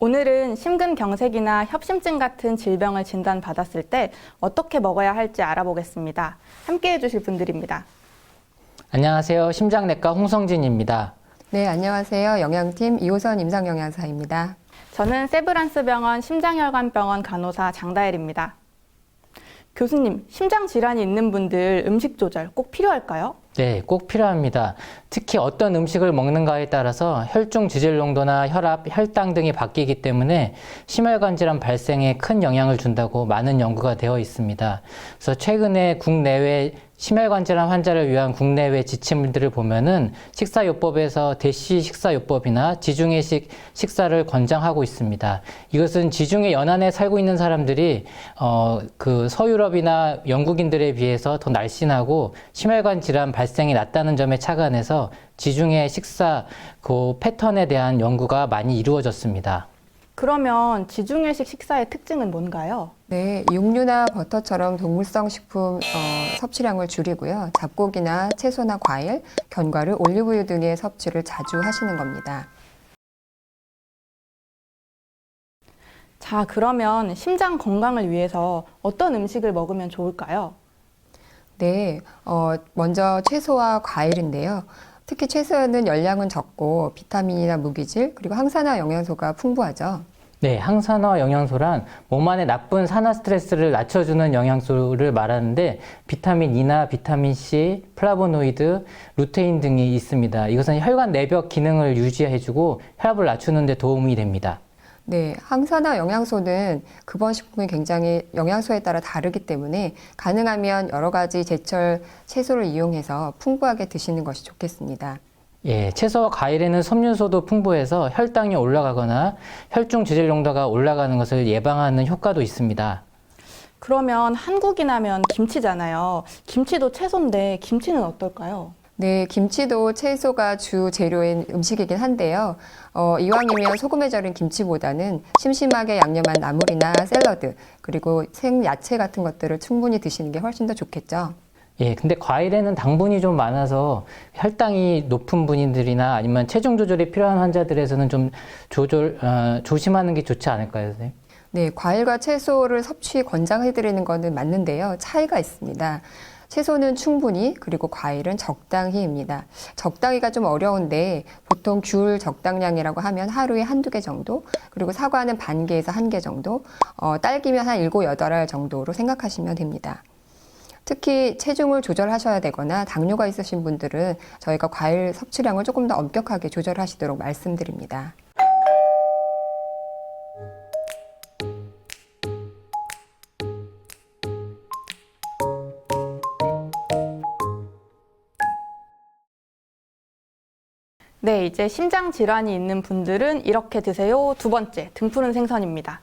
오늘은 심근경색이나 협심증 같은 질병을 진단받았을 때 어떻게 먹어야 할지 알아보겠습니다. 함께해 주실 분들입니다. 안녕하세요. 심장내과 홍성진입니다. 네, 안녕하세요. 영양팀 이호선 임상영양사입니다. 저는 세브란스병원 심장혈관병원 간호사 장다엘입니다. 교수님, 심장질환이 있는 분들 음식 조절 꼭 필요할까요? 네, 꼭 필요합니다. 특히 어떤 음식을 먹는가에 따라서 혈중 지질 농도나 혈압, 혈당 등이 바뀌기 때문에 심혈관 질환 발생에 큰 영향을 준다고 많은 연구가 되어 있습니다. 그래서 최근에 국내외 심혈관 질환 환자를 위한 국내외 지침들을 보면은 식사요법에서 대시 식사요법이나 지중해식 식사를 권장하고 있습니다. 이것은 지중해 연안에 살고 있는 사람들이 서유럽이나 영국인들에 비해서 더 날씬하고 심혈관 질환 발생이 낮다는 점에 착안해서 지중해 식사 패턴에 대한 연구가 많이 이루어졌습니다. 그러면 지중해식 식사의 특징은 뭔가요? 네, 육류나 버터처럼 동물성 식품 섭취량을 줄이고요. 잡고기나 채소나 과일, 견과류, 올리브유 등의 섭취를 자주 하시는 겁니다. 자, 그러면 심장 건강을 위해서 어떤 음식을 먹으면 좋을까요? 네, 먼저 채소와 과일인데요. 특히 채소에는 열량은 적고 비타민이나 무기질, 그리고 항산화 영양소가 풍부하죠. 네, 항산화 영양소란 몸 안에 나쁜 산화 스트레스를 낮춰주는 영양소를 말하는데 비타민 E나 비타민 C, 플라보노이드, 루테인 등이 있습니다. 이것은 혈관 내벽 기능을 유지해주고 혈압을 낮추는 데 도움이 됩니다. 네, 항산화 영양소는 급원식품이 굉장히 영양소에 따라 다르기 때문에 가능하면 여러 가지 제철 채소를 이용해서 풍부하게 드시는 것이 좋겠습니다. 예, 채소와 과일에는 섬유소도 풍부해서 혈당이 올라가거나 혈중 지질 농도가 올라가는 것을 예방하는 효과도 있습니다. 그러면 한국이라면 김치잖아요. 김치도 채소인데 김치는 어떨까요? 네, 김치도 채소가 주 재료인 음식이긴 한데요. 이왕이면 소금에 절인 김치보다는 심심하게 양념한 나물이나 샐러드, 그리고 생야채 같은 것들을 충분히 드시는 게 훨씬 더 좋겠죠. 예, 근데 과일에는 당분이 좀 많아서 혈당이 높은 분들이나 아니면 체중 조절이 필요한 환자들에서는 좀 조심하는 게 좋지 않을까요, 선생님? 네, 과일과 채소를 섭취 권장해드리는 것은 맞는데요. 차이가 있습니다. 채소는 충분히, 그리고 과일은 적당히입니다. 적당히가 좀 어려운데 보통 귤 적당량이라고 하면 하루에 한두 개 정도, 그리고 사과는 반 개에서 한 개 정도, 딸기면 한 7, 8알 정도로 생각하시면 됩니다. 특히 체중을 조절하셔야 되거나 당뇨가 있으신 분들은 저희가 과일 섭취량을 조금 더 엄격하게 조절하시도록 말씀드립니다. 네, 이제 심장 질환이 있는 분들은 이렇게 드세요. 두 번째, 등푸른 생선입니다.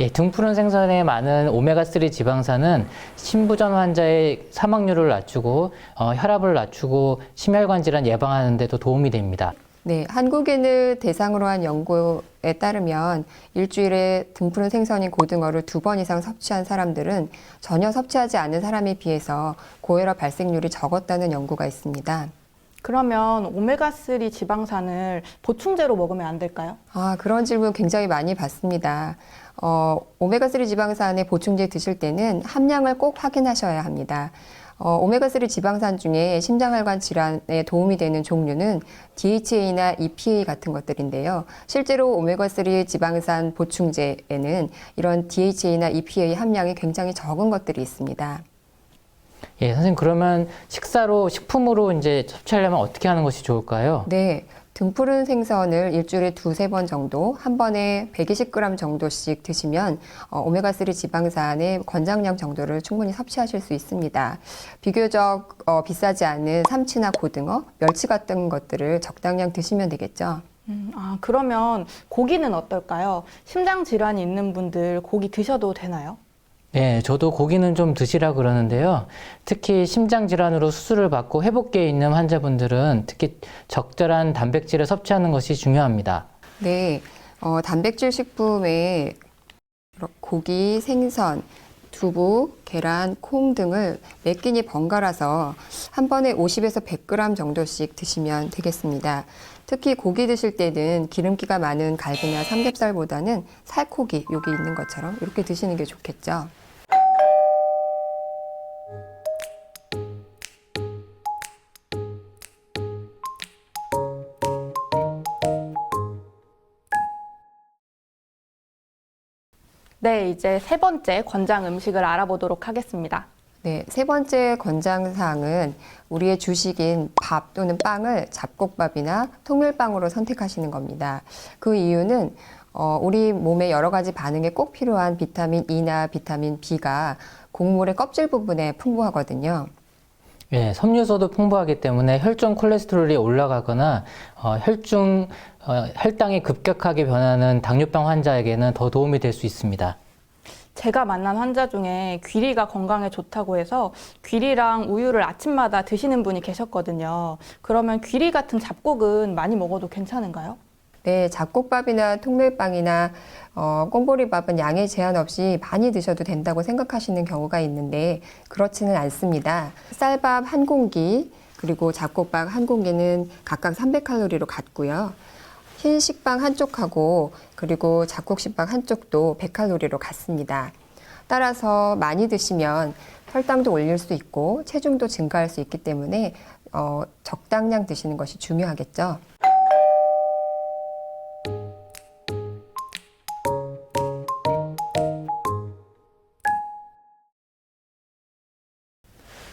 예, 등푸른 생선에 많은 오메가3 지방산은 심부전 환자의 사망률을 낮추고 혈압을 낮추고 심혈관 질환 예방하는 데도 도움이 됩니다. 네, 한국인을 대상으로 한 연구에 따르면 일주일에 등푸른 생선인 고등어를 2번 이상 섭취한 사람들은 전혀 섭취하지 않은 사람에 비해서 고혈압 발생률이 적었다는 연구가 있습니다. 그러면 오메가3 지방산을 보충제로 먹으면 안 될까요? 그런 질문 굉장히 많이 받습니다. 오메가3 지방산의 보충제 드실 때는 함량을 꼭 확인하셔야 합니다. 오메가3 지방산 중에 심장혈관 질환에 도움이 되는 종류는 DHA나 EPA 같은 것들인데요. 실제로 오메가3 지방산 보충제에는 이런 DHA나 EPA 함량이 굉장히 적은 것들이 있습니다. 예, 선생님, 그러면 식품으로 이제 섭취하려면 어떻게 하는 것이 좋을까요? 네. 등푸른 생선을 일주일에 2-3번 정도, 한 번에 120g 정도씩 드시면 오메가3 지방산의 권장량 정도를 충분히 섭취하실 수 있습니다. 비교적 비싸지 않은 삼치나 고등어, 멸치 같은 것들을 적당량 드시면 되겠죠. 그러면 고기는 어떨까요? 심장 질환이 있는 분들 고기 드셔도 되나요? 네, 저도 고기는 좀 드시라 그러는데요. 특히 심장 질환으로 수술을 받고 회복기에 있는 환자분들은 특히 적절한 단백질을 섭취하는 것이 중요합니다. 네, 단백질 식품에 고기, 생선, 두부, 계란, 콩 등을 몇 끼니 번갈아서 한 번에 50에서 100g 정도씩 드시면 되겠습니다. 특히 고기 드실 때는 기름기가 많은 갈비나 삼겹살보다는 살코기, 여기 있는 것처럼 이렇게 드시는 게 좋겠죠. 네, 이제 세 번째 권장 음식을 알아보도록 하겠습니다. 네, 세 번째 권장사항은 우리의 주식인 밥 또는 빵을 잡곡밥이나 통밀빵으로 선택하시는 겁니다. 그 이유는 우리 몸의 여러 가지 반응에 꼭 필요한 비타민 E나 비타민 B가 곡물의 껍질 부분에 풍부하거든요. 예, 섬유소도 풍부하기 때문에 혈중 콜레스테롤이 올라가거나 혈당이 급격하게 변하는 당뇨병 환자에게는 더 도움이 될 수 있습니다. 제가 만난 환자 중에 귀리가 건강에 좋다고 해서 귀리랑 우유를 아침마다 드시는 분이 계셨거든요. 그러면 귀리 같은 잡곡은 많이 먹어도 괜찮은가요? 네, 잡곡밥이나 통밀빵이나 꽁보리밥은 양의 제한 없이 많이 드셔도 된다고 생각하시는 경우가 있는데 그렇지는 않습니다. 쌀밥 한 공기 그리고 잡곡밥 한 공기는 각각 300칼로리로 같고요. 흰 식빵 한쪽하고 그리고 잡곡 식빵 한쪽도 100칼로리로 같습니다. 따라서 많이 드시면 혈당도 올릴 수 있고 체중도 증가할 수 있기 때문에 적당량 드시는 것이 중요하겠죠.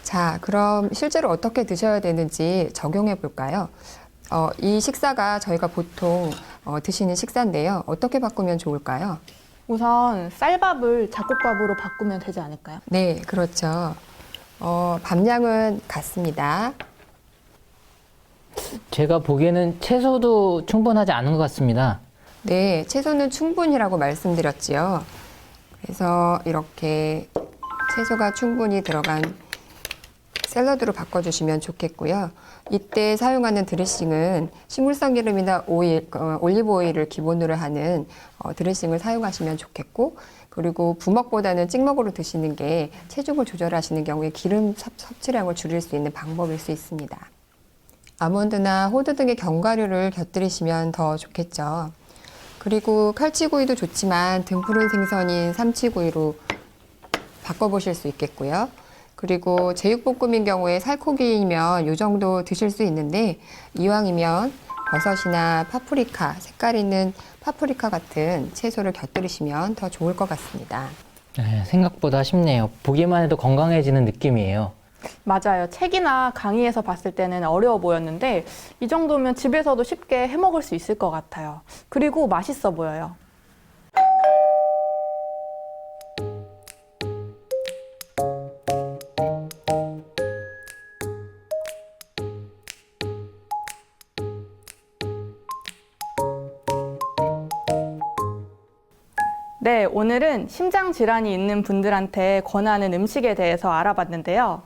자, 그럼 실제로 어떻게 드셔야 되는지 적용해 볼까요? 이 식사가 저희가 보통 드시는 식사인데요. 어떻게 바꾸면 좋을까요? 우선 쌀밥을 잡곡밥으로 바꾸면 되지 않을까요? 네, 그렇죠. 밥량은 같습니다. 제가 보기에는 채소도 충분하지 않은 것 같습니다. 네, 채소는 충분이라고 말씀드렸지요. 그래서 이렇게 채소가 충분히 들어간 샐러드로 바꿔주시면 좋겠고요. 이때 사용하는 드레싱은 식물성 기름이나 오일, 올리브 오일을 기본으로 하는 드레싱을 사용하시면 좋겠고, 그리고 부먹보다는 찍먹으로 드시는 게 체중을 조절하시는 경우에 기름 섭취량을 줄일 수 있는 방법일 수 있습니다. 아몬드나 호두 등의 견과류를 곁들이시면 더 좋겠죠. 그리고 칼치구이도 좋지만 등푸른 생선인 삼치구이로 바꿔보실 수 있겠고요. 그리고 제육볶음인 경우에 살코기이면 이 정도 드실 수 있는데 이왕이면 버섯이나 파프리카, 색깔 있는 파프리카 같은 채소를 곁들이시면 더 좋을 것 같습니다. 네, 생각보다 쉽네요. 보기만 해도 건강해지는 느낌이에요. 맞아요. 책이나 강의에서 봤을 때는 어려워 보였는데 이 정도면 집에서도 쉽게 해 먹을 수 있을 것 같아요. 그리고 맛있어 보여요. 네, 오늘은 심장 질환이 있는 분들한테 권하는 음식에 대해서 알아봤는데요.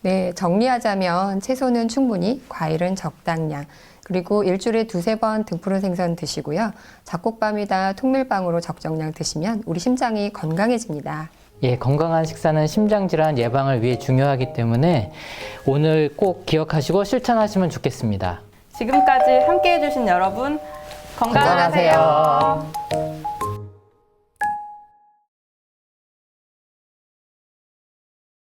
네, 정리하자면 채소는 충분히, 과일은 적당량, 그리고 일주일에 2-3번 등푸른 생선 드시고요. 잡곡밥이나 통밀빵으로 적정량 드시면 우리 심장이 건강해집니다. 예, 건강한 식사는 심장질환 예방을 위해 중요하기 때문에 오늘 꼭 기억하시고 실천하시면 좋겠습니다. 지금까지 함께 해주신 여러분 건강하세요.